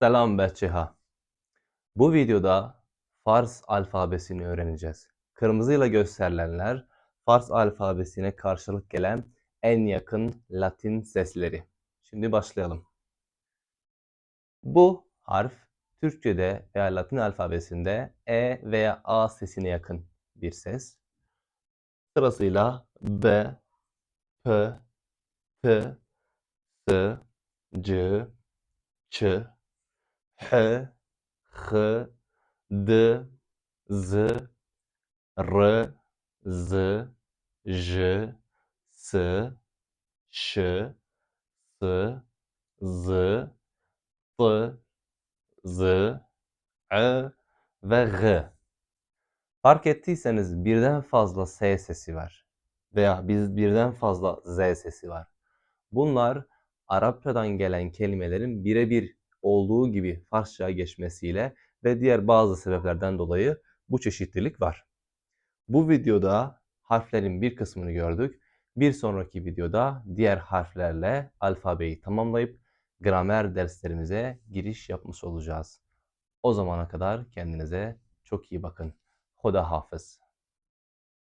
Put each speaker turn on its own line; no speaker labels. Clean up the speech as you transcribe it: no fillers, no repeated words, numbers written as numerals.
Selam Betçeha. Bu videoda Fars alfabesini öğreneceğiz. Kırmızıyla gösterilenler Fars alfabesine karşılık gelen en yakın Latin sesleri. Şimdi başlayalım. Bu harf Türkçe'de veya Latin alfabesinde E veya A sesine yakın bir ses. Sırasıyla B, P, T, S, C, Ç, H, H, D, Z, R, Z, J, S, Ş, S, Z, T, Z, I ve G. Fark ettiyseniz birden fazla S sesi var. Veya birden fazla Z sesi var. Bunlar Arapçadan gelen kelimelerin birebir olduğu gibi Farsça'ya geçmesiyle ve diğer bazı sebeplerden dolayı bu çeşitlilik var. Bu videoda harflerin bir kısmını gördük. Bir sonraki videoda diğer harflerle alfabeyi tamamlayıp gramer derslerimize giriş yapmış olacağız. O zamana kadar kendinize çok iyi bakın. Hoda hafız.